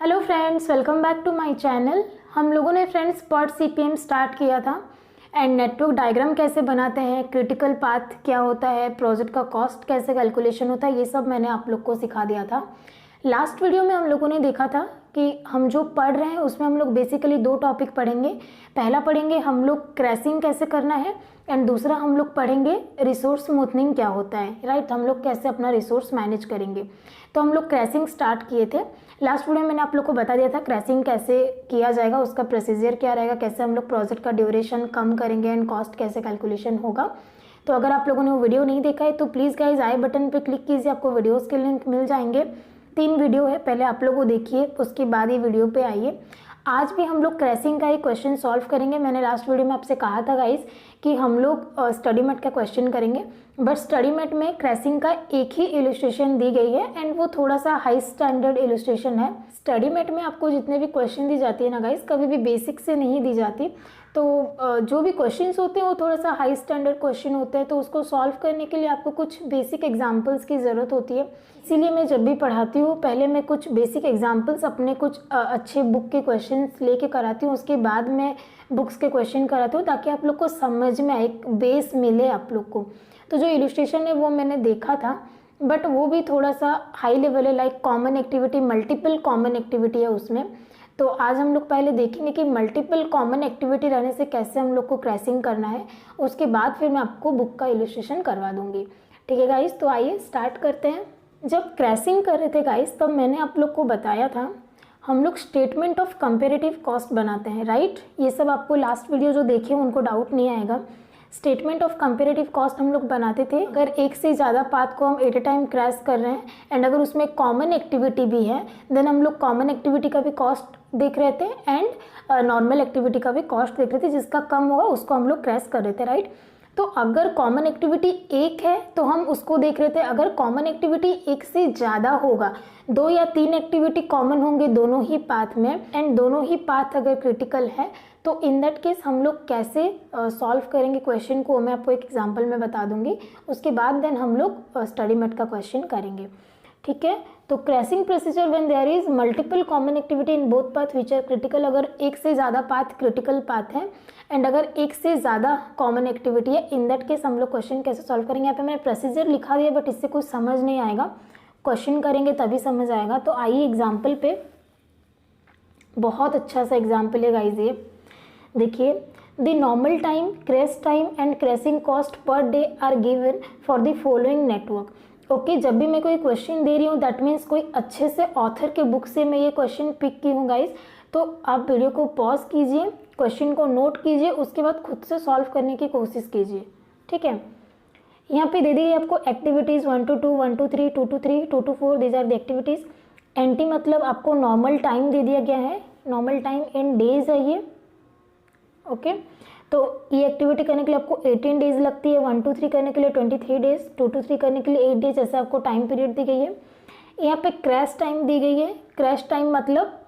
Hello friends, welcome back to my channel. हम लोगों ने फ्रेंड्स पर्ट सीपीएम स्टार्ट किया था एंड नेटवर्क डायग्राम कैसे बनाते हैं, क्रिटिकल पाथ क्या होता है, प्रोजेक्ट का कॉस्ट कैसे कैलकुलेशन होता है, ये सब मैंने आप लोग को सिखा दिया था। लास्ट वीडियो में हम लोगों ने देखा था कि हम जो पढ़ रहे हैं उसमें हम लोग बेसिकली दो टॉपिक पढ़ेंगे। पहला पढ़ेंगे हम लोग क्रैशिंग कैसे करना है एंड दूसरा हम लोग पढ़ेंगे रिसोर्स स्मूथनिंग क्या होता है, राइट। हम लोग कैसे अपना रिसोर्स मैनेज करेंगे। तो हम लोग क्रैशिंग स्टार्ट किए थे। लास्ट वीडियो में मैंने आप लोग को बता दिया था क्रैशिंग कैसे किया जाएगा, उसका प्रोसीजर क्या रहेगा, कैसे हम लोग प्रोजेक्ट का ड्यूरेशन कम करेंगे एंड कॉस्ट कैसे कैलकुलेशन होगा। तो अगर आप लोगों ने वो वीडियो नहीं देखा है तो प्लीज़ गाइज आई बटन पे क्लिक कीजिए, आपको वीडियोस के लिंक मिल जाएंगे। 3 वीडियो है, पहले आप लोग को देखिए, उसके बाद ये वीडियो पे आइए। आज भी हम लोग क्रैशिंग का एक क्वेश्चन सॉल्व करेंगे। मैंने लास्ट वीडियो में आपसे कहा था गाइस कि हम लोग स्टडी मेट का क्वेश्चन करेंगे, बट स्टडी मेट में क्रैशिंग का एक ही इलस्ट्रेशन दी गई है एंड वो थोड़ा सा हाई स्टैंडर्ड इलस्ट्रेशन है। स्टडी मेट में आपको जितने भी क्वेश्चन दी जाती है ना गाइस, कभी भी बेसिक से नहीं दी जाती। तो जो भी क्वेश्चंस होते हैं वो थोड़ा सा हाई स्टैंडर्ड क्वेश्चन होते हैं, तो उसको सॉल्व करने के लिए आपको कुछ बेसिक एग्जांपल्स की ज़रूरत होती है। इसीलिए मैं जब भी पढ़ाती हूँ पहले मैं कुछ बेसिक एग्जांपल्स अपने कुछ अच्छे बुक के क्वेश्चंस लेके कराती हूँ, उसके बाद मैं बुक्स के क्वेश्चन कराती हूँ ताकि आप लोग को समझ में आए, एक बेस मिले आप लोग को। तो जो इलस्ट्रेशन है वो मैंने देखा था, बट वो भी थोड़ा सा हाई लेवल है, like common activity, multiple common activity है उसमें। तो आज हम लोग पहले देखेंगे कि मल्टीपल कॉमन एक्टिविटी रहने से कैसे हम लोग को क्रैशिंग करना है, उसके बाद फिर मैं आपको बुक का इलस्ट्रेशन करवा दूंगी। ठीक है गाइस, तो आइए स्टार्ट करते हैं। जब क्रैशिंग कर रहे थे गाइस तब मैंने आप लोग को बताया था हम लोग स्टेटमेंट ऑफ कंपेरेटिव कॉस्ट बनाते हैं, राइट। ये सब आपको लास्ट वीडियो जो देखे उनको डाउट नहीं आएगा। स्टेटमेंट ऑफ कंपेरेटिव कॉस्ट हम लोग बनाते थे अगर एक से ज़्यादा पाथ को हम एट ए टाइम क्रैश कर रहे हैं एंड अगर उसमें कॉमन एक्टिविटी भी है देन हम लोग कॉमन एक्टिविटी का भी कॉस्ट देख रहे थे एंड नॉर्मल एक्टिविटी का भी कॉस्ट देख रहे थे, जिसका कम होगा उसको हम लोग क्रैश कर रहे थे, राइट। तो अगर कॉमन एक्टिविटी एक है तो हम उसको देख रहे थे, अगर कॉमन एक्टिविटी एक से ज़्यादा होगा, 2 या 3 एक्टिविटी कॉमन होंगे दोनों ही पाथ में एंड दोनों ही पाथ अगर क्रिटिकल है तो इन दैट केस हम लोग कैसे सॉल्व करेंगे क्वेश्चन को, मैं आपको एक एग्जांपल में बता दूंगी। उसके बाद देन हम लोग स्टडी मेट का क्वेश्चन करेंगे, ठीक है। तो crashing procedure when there is multiple common activity in both path which are critical, अगर एक से ज़्यादा पाथ क्रिटिकल पाथ है एंड अगर एक से ज़्यादा कॉमन एक्टिविटी है, इन दैट केस हम लोग क्वेश्चन कैसे सॉल्व करेंगे। यहाँ पे मैंने प्रोसीजर लिखा दिया बट इससे कुछ समझ नहीं आएगा, क्वेश्चन करेंगे तभी समझ आएगा। तो आइए एग्जाम्पल पे, बहुत अच्छा सा एग्जाम्पल है गाइज ये देखिए। The normal time, crash time and crashing cost per day are given for the following network. Okay, जब भी मैं कोई क्वेश्चन दे रही हूँ दैट मीन्स कोई अच्छे से ऑथर के बुक से मैं ये क्वेश्चन पिक की हूँ गाइज। तो आप वीडियो को पॉज कीजिए, क्वेश्चन को नोट कीजिए, उसके बाद खुद से सॉल्व करने की कोशिश कीजिए, ठीक है। यहाँ पे दे दी गई आपको activities 1 to 2, 1 to 3, 2 to 3, 2 to 4, these are the activities. NT मतलब आपको नॉर्मल टाइम दे दिया गया है, नॉर्मल टाइम इन डेज है ये, ओके। तो ये एक्टिविटी करने के लिए आपको 18 डेज लगती है, 1 to 3 करने के लिए 23 डेज, 2 to 3 करने के लिए 8 डेज, ऐसे आपको टाइम पीरियड दी गई है। यहाँ पे क्रैश टाइम दी गई है। क्रैश टाइम मतलब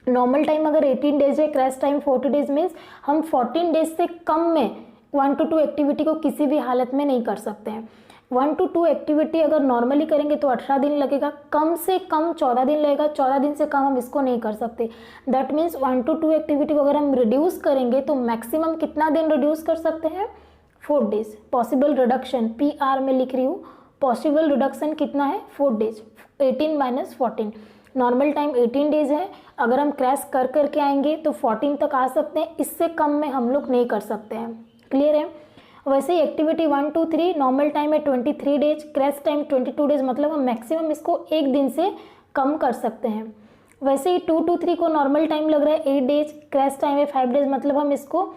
नॉर्मल टाइम अगर 18 डेज है, क्रैश टाइम 40 डेज मीन्स हम 14 डेज से कम में 1 to 2 एक्टिविटी को किसी भी हालत में नहीं कर सकते हैं। 1 to 2 एक्टिविटी अगर नॉर्मली करेंगे तो 18 दिन लगेगा, कम से कम 14 दिन लगेगा, 14 दिन से कम हम इसको नहीं कर सकते। दैट मीन्स 1 to 2 एक्टिविटी को अगर हम रिड्यूस करेंगे तो मैक्सिमम कितना दिन रिड्यूस कर सकते हैं, 4 डेज। पॉसिबल रिडक्शन PR में लिख रही हूँ, पॉसिबल रिडक्शन कितना है, 4 डेज। 18 - 14, नॉर्मल टाइम 18 डेज है, अगर हम क्रैश कर करके आएंगे तो 14 तक आ सकते हैं, इससे कम में हम लोग नहीं कर सकते हैं, क्लियर है। वैसे ही एक्टिविटी 1 to 3 नॉर्मल टाइम है 23 डेज, क्रैश टाइम 22 डेज, मतलब हम मैक्सिमम इसको एक दिन से कम कर सकते हैं। वैसे ही 2 to 3 को नॉर्मल टाइम लग रहा है 8 डेज, क्रैश टाइम है 5 डेज, मतलब हम इसको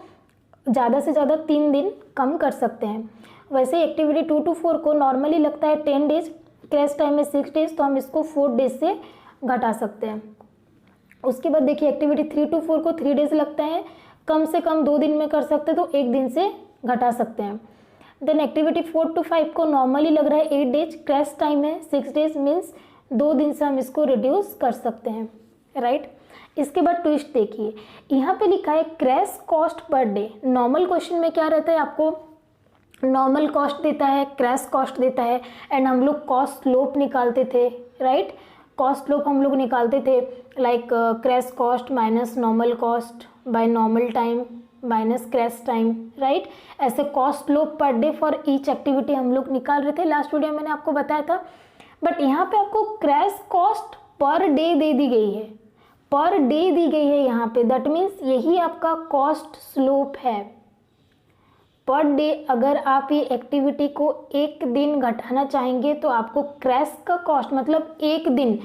ज़्यादा से ज़्यादा 3 दिन कम कर सकते हैं। वैसे ही एक्टिविटी 2 to 4 को नॉर्मली लगता है 10 डेज, क्रैश टाइम है 6 डेज, तो हम इसको 4 डेज से घटा सकते हैं। उसके बाद देखिए एक्टिविटी 3 to 4 को 3 डेज लगता है, कम से कम 2 दिन में कर सकते हैं, तो 1 दिन से घटा सकते हैं। देन एक्टिविटी 4 to 5 को नॉर्मली लग रहा है 8 डेज, क्रैश टाइम है 6 डेज मीन्स 2 दिन से हम इसको रिड्यूस कर सकते हैं, राइट। इसके बाद ट्विस्ट देखिए, यहाँ पे लिखा है crash cost per day. Normal question में क्या रहता है, आपको नॉर्मल कॉस्ट देता है, क्रैश कॉस्ट देता है एंड हम लोग कॉस्ट स्लोप निकालते थे, राइट। कॉस्ट स्लोप हम लोग निकालते थे, like crash cost minus normal cost by normal time minus crash time, right. ऐसे cost slope per day for each activity हम लोग निकाल रहे थे, लास्ट वीडियो मैंने आपको बताया था। बट यहाँ पे आपको क्रैश कॉस्ट पर डे दे दी गई है, पर डे दी गई है यहाँ पे, दैट मीन्स यही आपका कॉस्ट स्लोप है। पर डे अगर आप ये एक्टिविटी को एक दिन घटाना चाहेंगे तो आपको क्रैश का कॉस्ट मतलब एक दिन,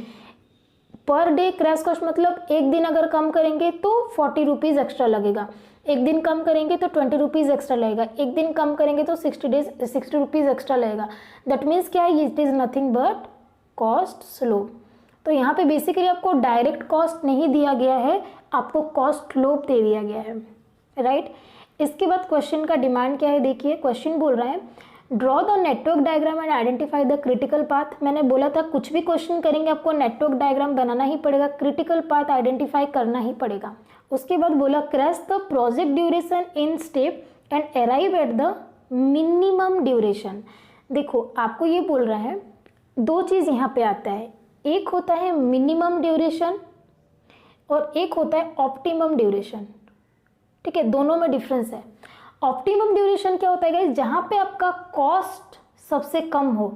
पर डे क्रैश कॉस्ट मतलब एक दिन अगर कम करेंगे तो 40 रुपीज़ एक्स्ट्रा लगेगा, एक दिन कम करेंगे तो 20 रुपीज़ एक्स्ट्रा लगेगा, एक दिन कम करेंगे तो 60 रुपीज़ एक्स्ट्रा लगेगा। दैट मीन्स क्या है, it is nothing but cost slope. तो यहाँ पे बेसिकली आपको डायरेक्ट कॉस्ट नहीं दिया गया है, आपको कॉस्ट स्लोप दे दिया गया है, राइट। इसके बाद क्वेश्चन का डिमांड क्या है, देखिए क्वेश्चन बोल रहा है draw the network diagram and identify the critical path. मैंने बोला था कुछ भी क्वेश्चन करेंगे आपको नेटवर्क डायग्राम बनाना ही पड़ेगा, क्रिटिकल पाथ आइडेंटिफाई करना ही पड़ेगा। उसके बाद बोला crash the project duration in step and arrive at the minimum duration. देखो आपको ये बोल रहा है दो चीज़ यहाँ पे आता है, एक होता है मिनिमम ड्यूरेशन और एक होता है ऑप्टिमम ड्यूरेशन, ठीक है, दोनों में डिफरेंस है। ऑप्टिमम ड्यूरेशन क्या होता है गाइस, जहाँ पे आपका कॉस्ट सबसे कम हो,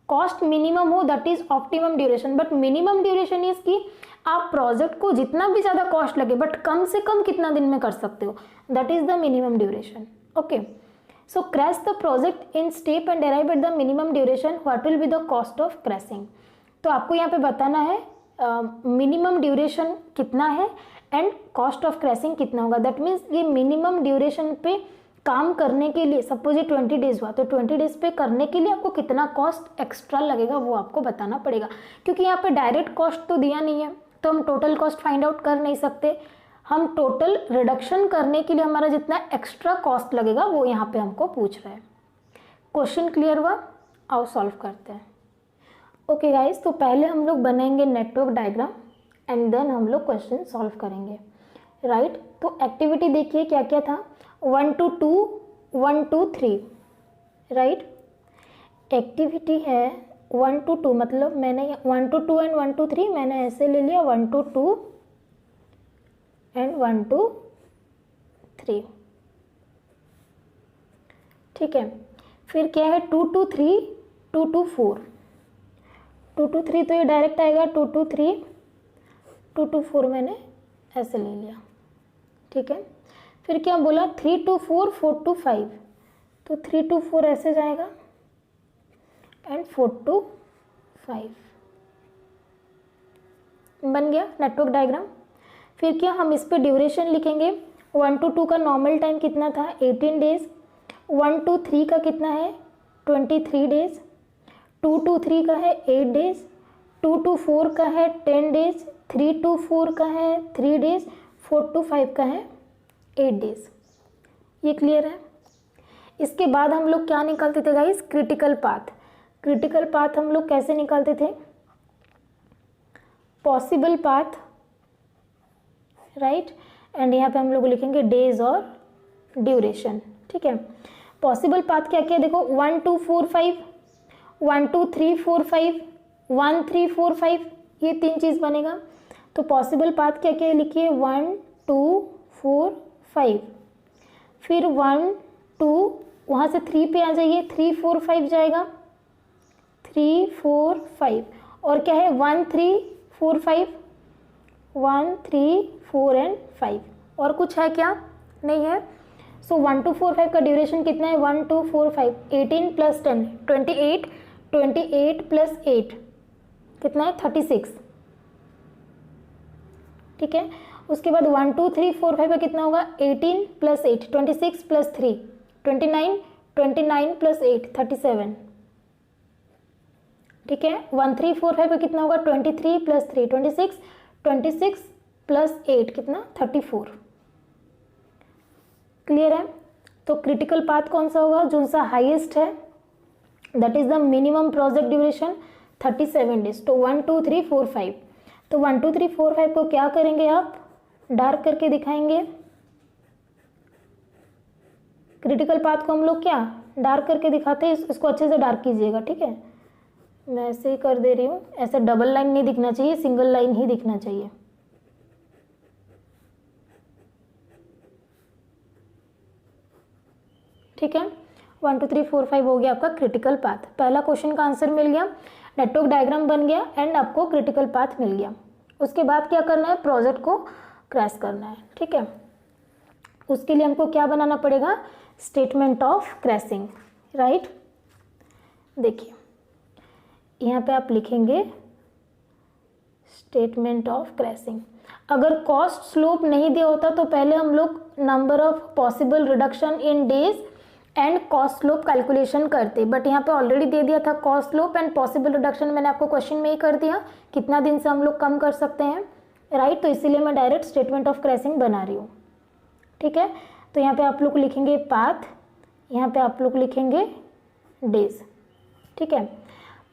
कॉस्ट मिनिमम हो, that is optimum duration. But minimum duration is कि आप प्रोजेक्ट को जितना भी ज़्यादा कॉस्ट लगे बट कम से कम कितना दिन में कर सकते हो, that is the minimum duration. Okay, so crash the project in step and arrive at the minimum duration, what will be the cost of crashing. तो आपको यहाँ पे बताना है मिनिमम ड्यूरेशन कितना है एंड कॉस्ट ऑफ क्रैशिंग कितना होगा। दैट मीन्स ये मिनिमम ड्यूरेशन पे काम करने के लिए, सपोज ये 20 डेज हुआ तो 20 डेज पे करने के लिए आपको कितना कॉस्ट एक्स्ट्रा लगेगा वो आपको बताना पड़ेगा, क्योंकि यहाँ पे डायरेक्ट कॉस्ट तो दिया नहीं है तो हम टोटल कॉस्ट फाइंड आउट कर नहीं सकते। हम टोटल रिडक्शन करने के लिए हमारा जितना एक्स्ट्रा कॉस्ट लगेगा वो यहाँ पे हमको पूछ रहा है। क्वेश्चन क्लियर हुआ, आओ सॉल्व करते हैं। ओके गाइज, तो पहले हम लोग बनाएंगे नेटवर्क डायग्राम एंड देन हम लोग क्वेश्चन सॉल्व करेंगे, राइट। तो एक्टिविटी देखिए क्या क्या था, 1 to 2 1 to 3, राइट। एक्टिविटी है 1 to 2, मतलब मैंने 1 to 2 एंड 1 to 3 मैंने ऐसे ले लिया, 1 to 2 एंड 1 to 3, ठीक है। फिर क्या है 2 to 3 2 to 4, 2 to 3 तो ये डायरेक्ट आएगा, 2 to 3 2 to 4 मैंने ऐसे ले लिया, ठीक है। फिर क्या बोला 3 to 4 4 to 5, तो 3 to 4 ऐसे जाएगा एंड 4 to 5 बन गया नेटवर्क डायग्राम। फिर क्या हम इस पे ड्यूरेशन लिखेंगे, 1 to 2 का नॉर्मल टाइम कितना था 18 डेज, 1 to 3 का कितना है 23 डेज, 2 to 3 का है 8 डेज, 2 to 4 का है 10 डेज, 3 to 4 का है 3 डेज, 4 to 5 का है 8 डेज। ये क्लियर है। इसके बाद हम लोग क्या निकालते थे guys, critical path. Critical path हम लोग कैसे निकालते थे, पॉसिबल पाथ, राइट, एंड यहाँ पे हम लोग लिखेंगे डेज और ड्यूरेशन, ठीक है। पॉसिबल पाथ क्या क्या देखो, 1 2 4 5, 1 2 3 4 5, 1 3 4 5, ये तीन चीज़ बनेगा। तो पॉसिबल पाथ क्या क्या लिखिए, 1 2 4 5, फिर 1 2, वहाँ से 3 पे आ जाइए, 3 4 5 जाएगा, 3 4 5, और क्या है 1 3 4 5, 1 3 4 एंड 5, और कुछ है क्या, नहीं है। सो 1 2 4 5 का ड्यूरेशन कितना है, 1 2 4 5, 18 + 10 28, 28 + 8 कितना है 36, ठीक है। उसके बाद 1 2 3 4 5 का कितना होगा, 18 + 8 26 + 3 29, 29 + 8 37, ठीक है। 1 3 4 5 का कितना होगा, 23 + 3 26, 26 + 8 कितना 34, क्लियर है। तो क्रिटिकल पाथ कौन सा होगा, जो सा हाईएस्ट है, that is the minimum project duration 37 days. तो 1 2 3 4 5, तो 1 2 3 4 5 को क्या करेंगे आप, डार्क करके दिखाएंगे। क्रिटिकल पाथ को हम लोग क्या डार्क करके दिखाते हैं, इसको अच्छे से डार्क कीजिएगा, ठीक है, मैं ऐसे ही कर दे रही हूँ, ऐसे डबल लाइन नहीं दिखना चाहिए, सिंगल लाइन ही दिखना चाहिए। ठीक है, 1 2 3 4 5 हो गया आपका क्रिटिकल पाथ। पहला क्वेश्चन का आंसर मिल गया, नेटवर्क डायग्राम बन गया एंड आपको क्रिटिकल पाथ मिल गया। उसके बाद क्या करना है, प्रोजेक्ट को क्रैश करना है। ठीक है, उसके लिए हमको क्या बनाना पड़ेगा, स्टेटमेंट ऑफ क्रैशिंग, राइट। देखिए यहाँ पे आप लिखेंगे स्टेटमेंट ऑफ क्रैशिंग। अगर कॉस्ट स्लोप नहीं दिया होता तो पहले हम लोग number of possible reduction in days and cost slope calculation करते, बट यहाँ पे ऑलरेडी दे दिया था cost slope and possible reduction, मैंने आपको क्वेश्चन में ही कर दिया कितना दिन से हम लोग कम कर सकते हैं, राइट। तो इसीलिए मैं डायरेक्ट स्टेटमेंट ऑफ क्रैशिंग बना रही हूँ। ठीक है, तो यहाँ पे आप लोग लिखेंगे पाथ, यहाँ पे आप लोग लिखेंगे डेज। ठीक है,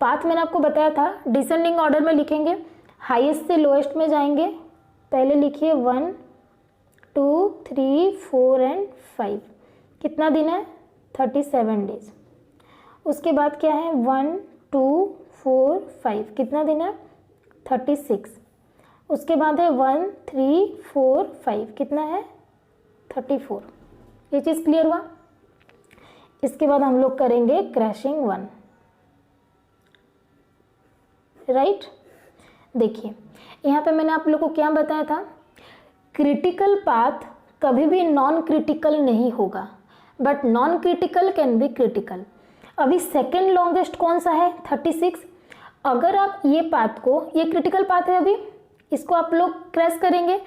पाथ मैंने आपको बताया था डिसेंडिंग ऑर्डर में लिखेंगे, हाईएस्ट से लोएस्ट में जाएंगे। पहले लिखिए 1 2 3 4 एंड 5, कितना दिन है, 37 डेज। उसके बाद क्या है 1 2 4 5, कितना दिन है, 36। उसके बाद है 1 3 4 5, कितना है, 34। ये चीज़ क्लियर हुआ। इसके बाद हम लोग करेंगे क्रैशिंग 1, राइट। देखिए यहाँ पे मैंने आप लोगों को क्या बताया था, क्रिटिकल पाथ कभी भी नॉन क्रिटिकल नहीं होगा, but non critical can be critical. अभी सेकेंड लॉन्गेस्ट कौन सा है, 36। अगर आप ये पाथ को, ये क्रिटिकल पाथ है अभी, इसको आप लोग क्रैश करेंगे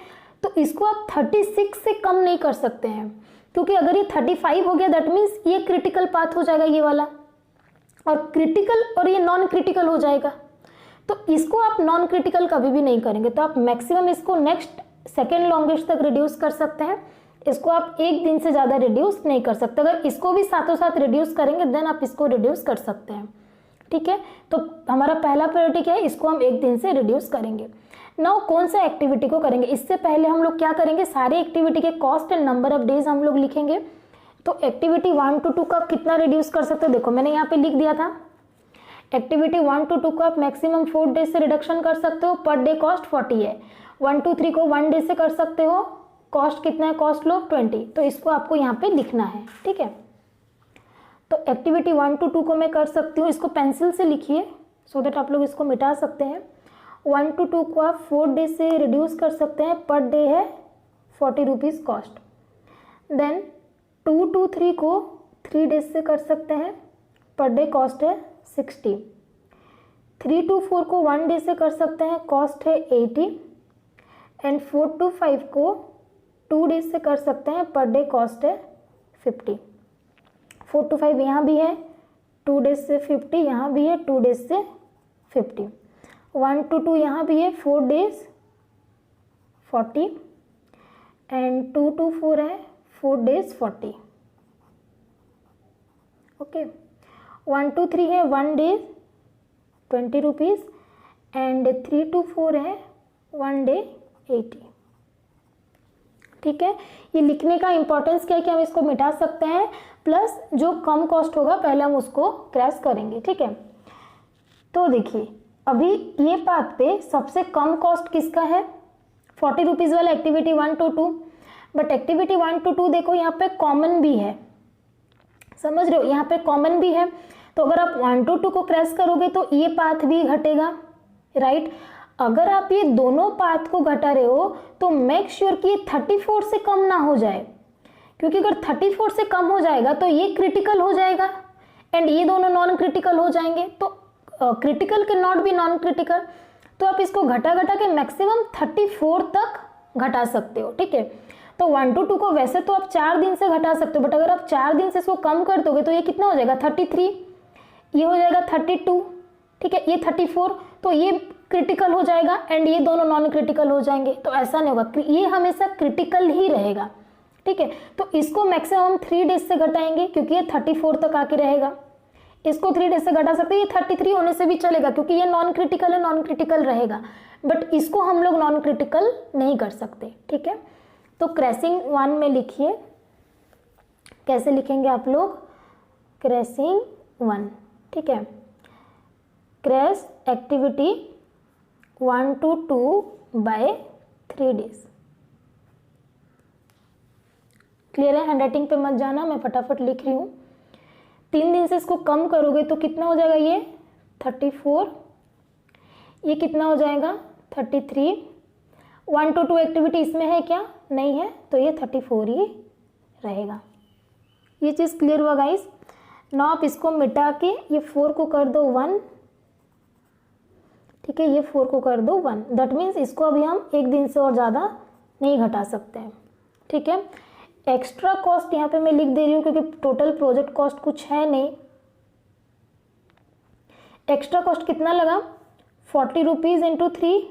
तो इसको आप 36 से कम नहीं कर सकते हैं, क्योंकि अगर ये 35 हो गया दैट मीन्स ये क्रिटिकल पाथ हो जाएगा ये वाला, और क्रिटिकल और ये नॉन क्रिटिकल हो जाएगा। तो इसको आप नॉन क्रिटिकल कभी भी नहीं करेंगे, तो आप मैक्सिमम इसको नेक्स्ट सेकेंड लॉन्गेस्ट तक रिड्यूस कर सकते हैं। इसको आप एक दिन से ज़्यादा रिड्यूस नहीं कर सकते। अगर इसको भी साथों साथ रिड्यूस करेंगे देन आप इसको रिड्यूस कर सकते हैं। ठीक है, तो हमारा पहला प्रायोरिटी क्या है, इसको हम एक दिन से रिड्यूस करेंगे। नाउ कौन सा एक्टिविटी को करेंगे, इससे पहले हम लोग क्या करेंगे, सारे एक्टिविटी के cost and number of days हम लोग लिखेंगे। तो एक्टिविटी 1 to 2 का कितना रिड्यूस कर सकते हो, देखो मैंने यहाँ पे लिख दिया था, एक्टिविटी 1 to 2 को आप मैक्सिमम 4 डेज से रिडक्शन कर सकते हो, पर डे कॉस्ट 40 है। 1 2 3 को 1 डे से कर सकते हो, कॉस्ट कितना है, कॉस्ट लो 20। तो इसको आपको यहाँ पे लिखना है। ठीक है, तो एक्टिविटी 1 to 2 को मैं कर सकती हूँ, इसको पेंसिल से लिखिए सो दैट आप लोग इसको मिटा सकते हैं। 1 to 2 को आप 4 डे से रिड्यूस कर सकते हैं, पर डे है 40 रुपीज़ कॉस्ट। देन 2 to 3 को 3 डेज से कर सकते हैं, पर डे कॉस्ट है 60। 3 to 4 को 1 डे से कर सकते हैं, कॉस्ट है 80। एंड 4 to 5 को 2 डेज से कर सकते हैं, पर डे कॉस्ट है 50। 4 to 5 यहाँ भी है 2 डेज से 50, यहाँ भी है 2 डेज से 50। 1 to 2 यहाँ भी है 4 डेज 40 एंड 2 to 4 है 4 डेज 40। ओके, 1 to 3 है 1 डेज 20 रुपीज़ एंड 3 to 4 है 1 डे 80। ठीक है, ये लिखने का इंपॉर्टेंस क्या है कि हम इसको मिटा सकते हैं, प्लस जो कम कॉस्ट होगा पहले हम उसको क्रैश करेंगे। ठीक है, तो देखिए अभी ये पाथ पे सबसे कम कॉस्ट किसका है, 40 रुपीज़ वाला activity 1 to 2। But activity 1 to 2 देखो यहाँ पे कॉमन भी है, समझ रहे हो, यहाँ पे कॉमन भी है। तो अगर आप 1 to 2 को क्रैश करोगे तो ये पाथ भी घटेगा, राइट। अगर आप ये दोनों पाथ को घटा रहे हो तो मेक श्योर कि ये 34 से कम ना हो जाए, क्योंकि अगर 34 से कम हो जाएगा तो ये क्रिटिकल हो जाएगा एंड ये दोनों नॉन क्रिटिकल हो जाएंगे। तो क्रिटिकल के नॉट भी नॉन क्रिटिकल, तो आप इसको घटा घटा के मैक्सिमम 34 तक घटा सकते हो। ठीक है, तो 1 to 2 को वैसे तो आप 4 दिन से घटा सकते हो, बट अगर आप 4 दिन से इसको कम कर दोगे तो ये कितना हो जाएगा, 33, ये हो जाएगा 32। ठीक है, ये 34, तो ये क्रिटिकल हो जाएगा एंड ये दोनों नॉन क्रिटिकल हो जाएंगे। तो ऐसा नहीं होगा, ये हमेशा क्रिटिकल ही रहेगा। ठीक है, तो इसको मैक्सिमम 3 डेज से घटाएंगे क्योंकि ये 34 तक आके रहेगा। इसको 3 डेज से घटा सकते हैं, ये 33 होने से भी चलेगा क्योंकि ये नॉन क्रिटिकल है, नॉन क्रिटिकल रहेगा, बट इसको हम लोग नॉन क्रिटिकल नहीं कर सकते। ठीक है, तो क्रैशिंग 1 में लिखिए, कैसे लिखेंगे आप लोग, क्रैशिंग 1। ठीक है, crash activity 1 to 2 by 3 days। Clear है? हैंडराइटिंग पे मत जाना, मैं फटाफट लिख रही हूँ। 3 दिन से इसको कम करोगे तो कितना हो जाएगा, ये 34, ये कितना हो जाएगा 33। 1 to 2 एक्टिविटी इसमें है क्या? नहीं है, तो ये 34 ही रहेगा। ये चीज़ क्लियर हुआ गाइस? ना आप इसको मिटा के ये 4 को कर दो 1, ठीक है, ये 4 को कर दो 1। दैट मीन्स इसको अभी हम एक दिन से और ज़्यादा नहीं घटा सकते हैं, ठीक है। एक्स्ट्रा कॉस्ट यहाँ पे मैं लिख दे रही हूँ क्योंकि टोटल प्रोजेक्ट कॉस्ट कुछ है नहीं। एक्स्ट्रा कॉस्ट कितना लगा? 40 रुपीज़ इंटू 3,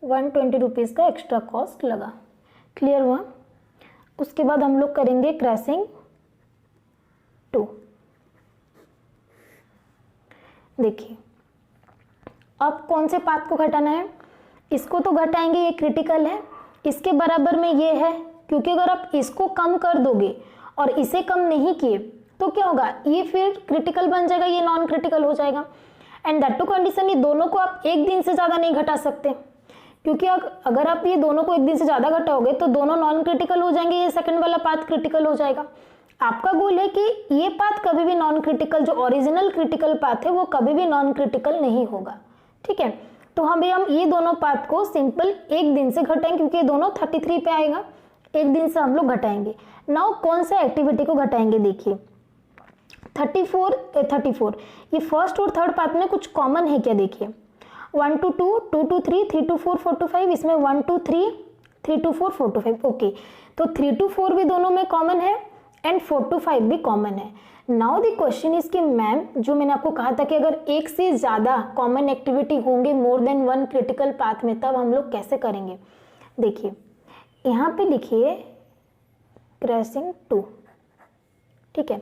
120 रुपीज़ का एक्स्ट्रा कॉस्ट लगा। क्लियर हुआ? उसके बाद हम लोग करेंगे क्रैशिंग 2। देखिए अब कौन से पाथ को घटाना है? इसको तो घटाएंगे, ये क्रिटिकल है। इसके बराबर में ये है, क्योंकि अगर आप इसको कम कर दोगे और इसे कम नहीं किए तो क्या होगा, ये फिर क्रिटिकल बन जाएगा, ये नॉन क्रिटिकल हो जाएगा। एंड दैट टू कंडीशन, ये दोनों को आप एक दिन से ज़्यादा नहीं घटा सकते, क्योंकि अगर आप ये दोनों को एक दिन से ज़्यादा घटाओगे तो दोनों नॉन क्रिटिकल हो जाएंगे, ये सेकंड वाला पाथ क्रिटिकल हो जाएगा। आपका गोल है कि ये पाथ कभी भी नॉन क्रिटिकल, जो ओरिजिनल क्रिटिकल पाथ है वो कभी भी नॉन क्रिटिकल नहीं होगा, ठीक है। तो हम ये दोनों पाथ को सिंपल एक दिन से घटाएंगे, क्योंकि ये दोनों 33 पे आएगा, एक दिन से हम लोग घटाएंगे। नाउ कौन सा एक्टिविटी को घटाएंगे? देखिए 34, ये फर्स्ट और थर्ड पाथ में कुछ कॉमन है क्या? देखिए 1 to 2, 2 to 3, 3 to 4, 4 to 5, इसमें 1 to 3, 3 to 4, 4 to 5। ओके, तो 3 to 4 भी दोनों में कॉमन है एंड 4 to 5 भी कॉमन है। नाउ द क्वेश्चन इज कि मैम, जो मैंने आपको कहा था कि अगर एक से ज़्यादा कॉमन एक्टिविटी होंगे मोर देन 1 क्रिटिकल पाथ में, तब हम लोग कैसे करेंगे? देखिए यहाँ पे लिखिए क्रैशिंग 2, ठीक है।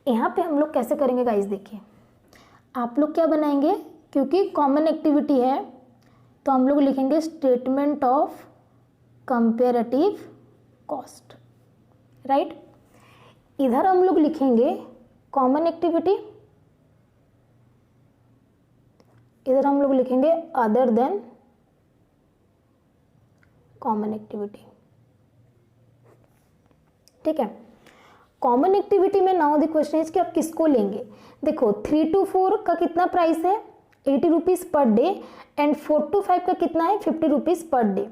यहाँ पे हम लोग कैसे करेंगे गाइस? देखिए आप लोग क्या बनाएंगे, क्योंकि कॉमन एक्टिविटी है तो हम लोग लिखेंगे statement of comparative cost, right. इधर हम लोग लिखेंगे कॉमन एक्टिविटी, इधर हम लोग लिखेंगे अदर देन कॉमन एक्टिविटी, ठीक है। कॉमन एक्टिविटी में नाउ द क्वेश्चन इज कि आप किसको लेंगे? देखो 3 to 4 का कितना प्राइस है? 80 rupees per day, and 4 to 5 का कितना है? 50 रुपीज़ पर डे।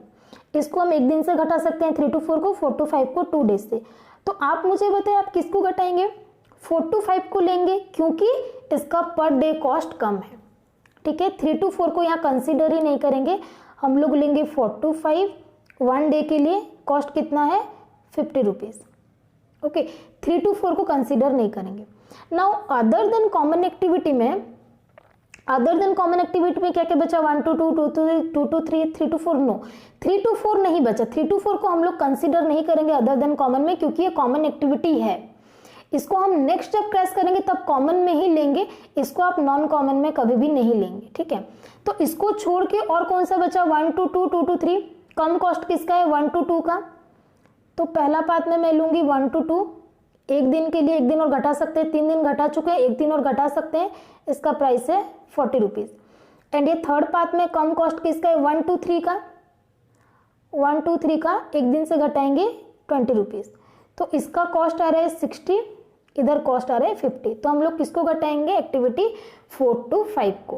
इसको हम एक दिन से घटा सकते हैं 3 to 4 को, 4 to 5 को 2 डेज से। तो आप मुझे बताएं आप किसको घटाएंगे? 4 to 5 को लेंगे, क्योंकि इसका पर डे कॉस्ट कम है, ठीक है। 3 to 4 को यहाँ कंसिडर ही नहीं करेंगे, हम लोग लेंगे 4 to 5। 1 डे के लिए कॉस्ट कितना है? 50 रुपीज़, ओके। 3 to 4 को कंसिडर नहीं करेंगे। Now other than common activity में, क्या क्या बचा? 1 to 2, 2 to 3, 3 to 4, no 3 to 4 नहीं बचा। 3 to 4 को हम लोग कंसिडर नहीं करेंगे अदर देन कॉमन में, क्योंकि ये कॉमन एक्टिविटी है। इसको हम नेक्स्ट जब क्रैश करेंगे तब कॉमन में ही लेंगे, इसको आप नॉन कॉमन में कभी भी नहीं लेंगे, ठीक है। तो इसको छोड़ के और कौन सा बचा? 1 to 2, 2 to 3। कम कॉस्ट किसका है? 1 to 2 का। तो पहला पाथ में मैं लूंगी 1 to 2, एक दिन के लिए एक दिन और घटा सकते हैं, 3 दिन घटा चुके हैं, एक दिन और घटा सकते हैं, इसका प्राइस है 40 रुपीज़। एंड ये थर्ड पाथ में कम कॉस्ट किसका है? 1 to 3 का। 1 to 3 का एक दिन से घटाएंगे 20 रुपीज़, तो इसका कॉस्ट आ रहा है 60, इधर कॉस्ट आ रहा है 50। तो हम लोग किसको घटाएंगे? एक्टिविटी 4 to 5 को।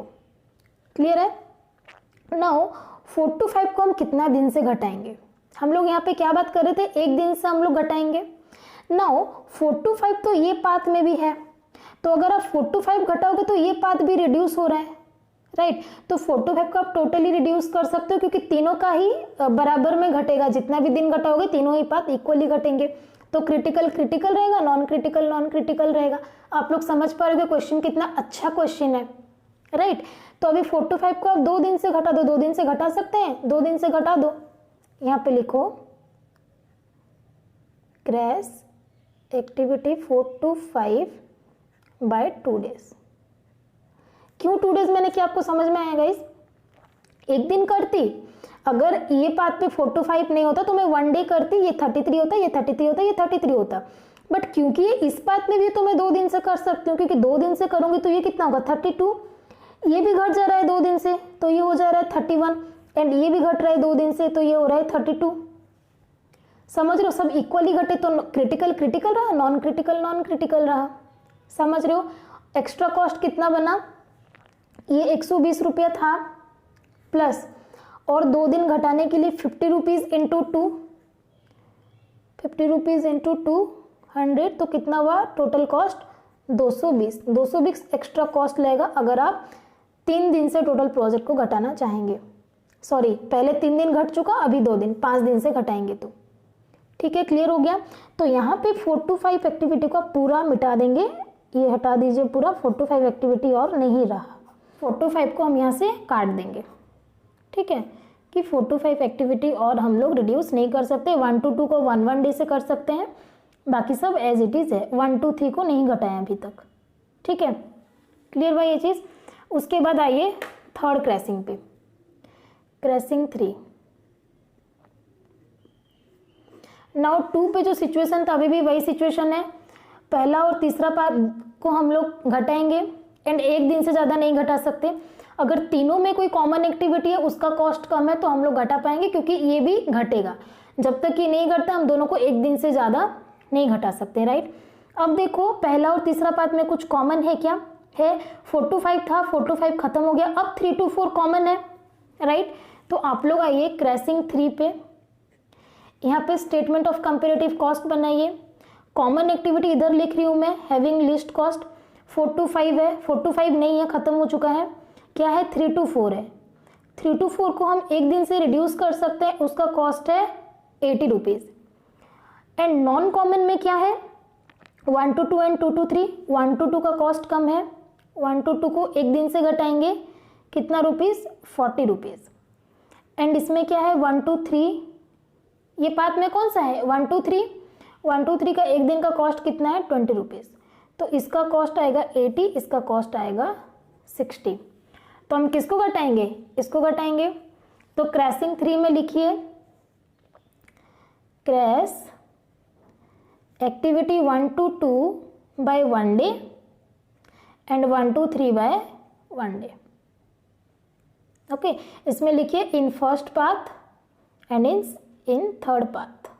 क्लियर है? नाउ 4 to 5 को हम कितना दिन से घटाएंगे? हम लोग यहाँ पे क्या बात कर रहे थे? एक दिन से हम लोग घटाएंगे। नाउ 4 to 5 तो ये पाथ में भी है, तो अगर आप 4 to 5 घटाओगे तो ये पाथ भी रिड्यूस हो रहा है, राइट। तो 4 to 5 को आप टोटली रिड्यूस कर सकते हो, क्योंकि तीनों का ही बराबर में घटेगा। जितना भी दिन घटाओगे तीनों ही पाथ इक्वली घटेंगे, तो क्रिटिकल क्रिटिकल रहेगा, नॉन क्रिटिकल नॉन क्रिटिकल रहेगा। आप लोग समझ पा रहे हो क्वेश्चन कितना अच्छा क्वेश्चन है, राइट। तो अभी 4 to 5 को आप 2 दिन से घटा दो, 2 दिन से घटा सकते हैं, 2 दिन से घटा दो। यहाँ पे लिखो crash activity 4 to 5 by 2 days. क्यों 2 डेज मैंने क्या आपको समझ में आया गाइस? एक दिन करती, अगर ये पाथ पे 4 to 5 नहीं होता तो मैं 1 डे करती, ये 33 होता, ये 33 होता, ये 33 होता। बट क्योंकि ये इस पाथ में भी तो मैं 2 दिन से कर सकती हूँ, क्योंकि 2 दिन से करूंगी तो ये कितना होगा? 32। ये भी घट जा रहा है 2 दिन से, तो ये हो जा रहा है 31, एंड ये भी घट रहा है 2 दिन से, तो ये हो रहा है 32। समझ रहे हो, सब इक्वली घटे तो क्रिटिकल क्रिटिकल रहा, नॉन क्रिटिकल नॉन क्रिटिकल रहा। समझ रहे हो, एक्स्ट्रा कॉस्ट कितना बना, ये 120 रुपया था प्लस, और 2 दिन घटाने के लिए 50 रुपीज़ इंटू 2, 50 रुपीज़ इंटू 200, तो कितना हुआ टोटल कॉस्ट 220 एक्स्ट्रा कॉस्ट लगेगा अगर आप 3 दिन से टोटल प्रोजेक्ट को घटाना चाहेंगे। सॉरी, पहले 3 दिन घट चुका, अभी 2 दिन, 5 दिन से घटाएंगे तो। ठीक है, क्लियर हो गया। तो यहाँ पे 4 to 5 एक्टिविटी को पूरा मिटा देंगे, ये हटा दीजिए पूरा, 4 to 5 एक्टिविटी और नहीं रहा, 4 to 5 को हम यहाँ से काट देंगे। ठीक है, कि 4 to 5 एक्टिविटी और हम लोग रिड्यूस नहीं कर सकते। 1 to 2 को 1 डे से कर सकते हैं, बाकी सब एज इट इज़ है। 1 to 3 को नहीं घटाया अभी तक। ठीक है, क्लियर भाई ये चीज़। उसके बाद आइए थर्ड क्रैसिंग पे, क्रैसिंग 3। नाउ 2 पे जो सिचुएशन था अभी भी वही सिचुएशन है, पहला और तीसरा पार्ट को हम लोग घटाएंगे एंड 1 दिन से ज़्यादा नहीं घटा सकते। अगर तीनों में कोई कॉमन एक्टिविटी है, उसका कॉस्ट कम है, तो हम लोग घटा पाएंगे, क्योंकि ये भी घटेगा। जब तक ये नहीं घटता हम दोनों को 1 दिन से ज़्यादा नहीं घटा सकते, राइट। अब देखो पहला और तीसरा पार्ट में कुछ कॉमन है क्या, है 4 to 5 था, 4 to 5 खत्म हो गया, अब 3 to 4 कॉमन है, राइट। तो आप लोग आइए क्रैसिंग 3 पे, यहाँ पे स्टेटमेंट ऑफ कंपेरेटिव कॉस्ट बनाइए। कॉमन एक्टिविटी इधर लिख रही हूँ मैं, हैविंग लिस्ट कॉस्ट 4 to 5 है, 4 to 5 नहीं है, खत्म हो चुका है, क्या है 3 to 4 है। 3 to 4 को हम 1 दिन से रिड्यूस कर सकते हैं, उसका कॉस्ट है 80 रुपीज़। एंड नॉन कॉमन में क्या है 1 to 2 एंड 2 to 3, 1 to 2 का कॉस्ट कम है, 1 to 2 को 1 दिन से घटाएंगे, कितना रुपीज़ 40 रुपीज़। एंड इसमें क्या है 1 to 3, ये पार्ट में कौन सा है 1 to 3, 1 to 3 का 1 दिन का कॉस्ट कितना है 20 रुपीज़, तो इसका कॉस्ट आएगा 80, इसका कॉस्ट आएगा 60। तो हम किसको घटाएंगे, इसको घटाएंगे। तो क्रैसिंग 3 में लिखिए crash activity 1 to 2 by 1 day and 1 to 3 by 1 day. Okay, इसमें लिखिए in first path and in third path.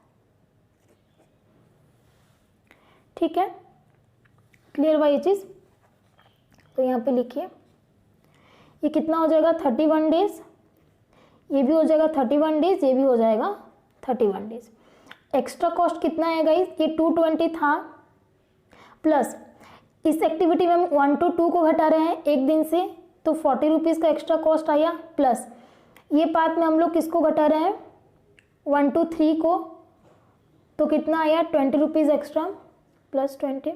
ठीक है, क्लियर हुआ ये चीज। तो यहाँ पे लिखिए ये कितना हो जाएगा 31 डेज, ये भी हो जाएगा 31 डेज, ये भी हो जाएगा 31 डेज। एक्स्ट्रा कॉस्ट कितना है गाइस, ये 220 था, प्लस इस एक्टिविटी में हम 1 to 2 को घटा रहे हैं 1 दिन से, तो 40 रुपीज़ का एक्स्ट्रा कॉस्ट आया, प्लस ये पार्ट में हम लोग किसको घटा रहे हैं 1 to 3 को, तो कितना आया 20 rupees extra, plus 20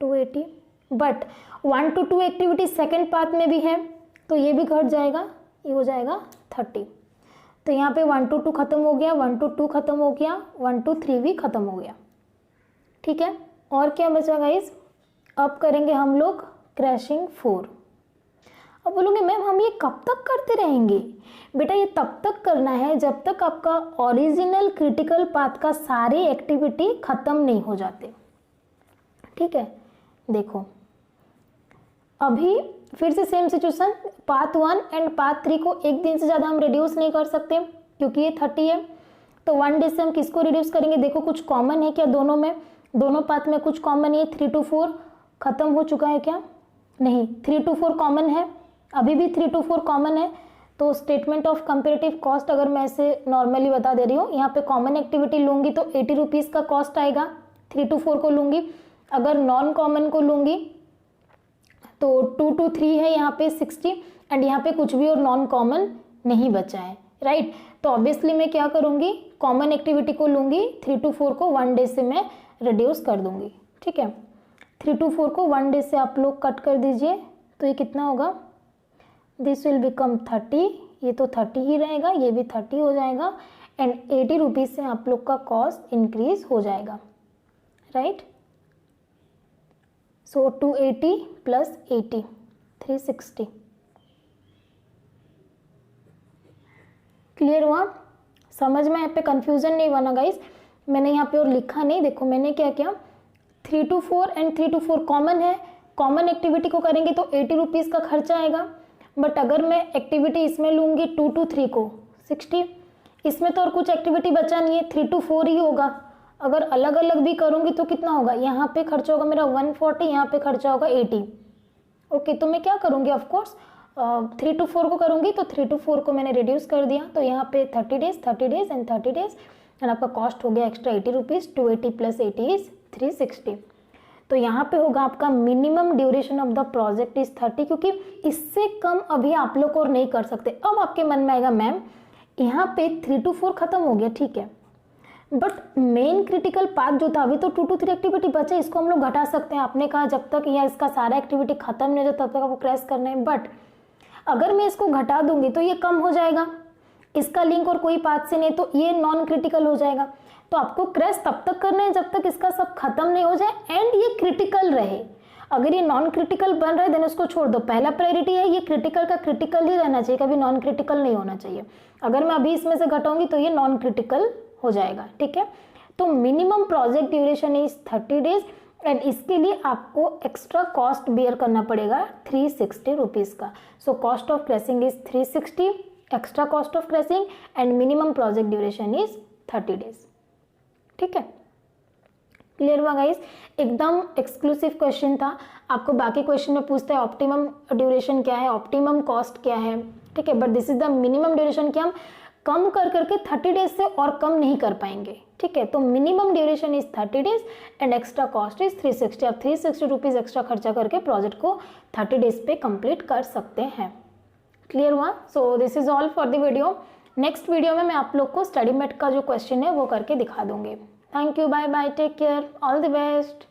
280। But 1 to 2 activity second part में भी है, तो ये भी घट जाएगा, ये हो जाएगा 30। तो यहाँ पे 1 to 2 खत्म हो गया, 1 to 2 खत्म हो गया, 1 to 3 भी खत्म हो गया। ठीक है, और क्या बचा गाइस, अब करेंगे हम लोग क्रैशिंग 4। अब बोलोगे मैम हम ये कब तक करते रहेंगे, बेटा ये तब तक करना है जब तक आपका ओरिजिनल क्रिटिकल पाथ का सारे एक्टिविटी खत्म नहीं हो जाते। ठीक है, देखो अभी फिर से same situation, path 1 and path 3 को 1 दिन से ज़्यादा हम रिड्यूस नहीं कर सकते क्योंकि ये 30 है, तो 1 डे से हम किसको रिड्यूस करेंगे। देखो कुछ कॉमन है क्या दोनों में, दोनों पाथ में कुछ कॉमन है। 3 to 4 खत्म हो चुका है क्या, नहीं 3 to 4 कॉमन है, अभी भी 3 to 4 कॉमन है। तो स्टेटमेंट ऑफ कंपेरेटिव कॉस्ट अगर मैं ऐसे नॉर्मली बता दे रही हूँ, यहाँ पे कॉमन एक्टिविटी लूँगी तो 80 रुपीज़ का कॉस्ट आएगा, 3 to 4 को लूँगी। अगर नॉन कॉमन को लूँगी तो 2 to 3 है यहाँ पे 60, एंड यहाँ पे कुछ भी और नॉन कॉमन नहीं बचा है, राइट। तो ऑब्वियसली मैं क्या करूँगी, कॉमन एक्टिविटी को लूँगी, 3 to 4 को 1 डे से मैं रिड्यूस कर दूँगी। ठीक है, 3 to 4 को 1 डे से आप लोग कट कर दीजिए, तो ये कितना होगा, दिस विल बिकम 30, ये तो 30 ही रहेगा, ये भी 30 हो जाएगा, एंड 80 रुपीज़ से आप लोग का कॉस्ट इंक्रीज हो जाएगा, राइट। सो 280 प्लस 80 360। क्लियर हुआ, समझ में यहाँ पे कंफ्यूजन नहीं बना गाइस। मैंने यहाँ पे और लिखा नहीं, देखो मैंने क्या किया, 3 to 4 एंड 3 to 4 कॉमन है, कॉमन एक्टिविटी को करेंगे तो 80 रुपीज़ का खर्चा आएगा, बट अगर मैं एक्टिविटी इसमें लूँगी 2 to 3 को 60, इसमें तो और कुछ एक्टिविटी बचा नहीं है, 3 to 4 ही होगा। अगर अलग अलग भी करूँगी तो कितना होगा, यहाँ पे खर्चा होगा मेरा 140, यहाँ पे खर्चा होगा 80। ओके, तो मैं क्या करूँगी, ऑफकोर्स 3 to 4 को करूँगी, तो 3 to 4 को मैंने रिड्यूस कर दिया, तो यहाँ पे 30 डेज एंड 30 डेज एंड आपका कॉस्ट हो गया एक्स्ट्रा 80 रुपीज़। 280 + 80 इज 360। तो यहाँ पे होगा आपका minimum duration of the project is 30, क्योंकि इससे कम अभी आप लोग और नहीं कर सकते। अब आपके मन में आएगा मैम यहाँ पे 3 to 4 खत्म हो गया, ठीक है, बट मेन क्रिटिकल पार्ट जो था अभी तो 2 to 3 एक्टिविटी बचे, इसको हम लोग घटा सकते हैं। आपने कहा जब तक या इसका सारा एक्टिविटी खत्म नहीं हो जाए तब तक आपको क्रैश करना है, बट अगर मैं इसको घटा दूंगी तो ये कम हो जाएगा, इसका लिंक और कोई पाथ से नहीं, तो ये नॉन क्रिटिकल हो जाएगा। तो आपको क्रैश तब तक करना है जब तक इसका सब खत्म नहीं हो जाए एंड ये क्रिटिकल रहे। अगर ये नॉन क्रिटिकल बन रहा है देन उसको छोड़ दो। पहला प्रायोरिटी है ये क्रिटिकल का क्रिटिकल ही रहना चाहिए, कभी नॉन क्रिटिकल नहीं होना चाहिए। अगर मैं अभी इसमें से घटाऊंगी तो ये नॉन क्रिटिकल हो जाएगा, ठीक है। तो minimum project duration is 30 days and इसके लिए आपको एक्स्ट्रा कॉस्ट बेयर करना पड़ेगा 360 रुपीज़ का। So cost of crashing is 360, extra cost of crashing and minimum project duration is 30 days, ठीक है। क्लियर हुआ गाइस, एकदम एक्सक्लूसिव क्वेश्चन था। आपको बाकी क्वेश्चन में पूछता है ऑप्टिमम ड्यूरेशन क्या है, ऑप्टिमम कॉस्ट क्या है, ठीक है, but this is the minimum duration कि हम कम कर करके 30 डेज से और कम नहीं कर पाएंगे, ठीक है। तो minimum duration is 30 days and extra cost is 360। आप 360 रुपीज़ एक्स्ट्रा खर्चा करके प्रोजेक्ट को 30 डेज पे कंप्लीट कर सकते हैं। क्लियर हुआ? So this is all for the video. Next video में मैं आप लोग को स्टडी मेट का जो क्वेश्चन है वो करके दिखा दूंगी। Thank you, bye bye, take care, all the best.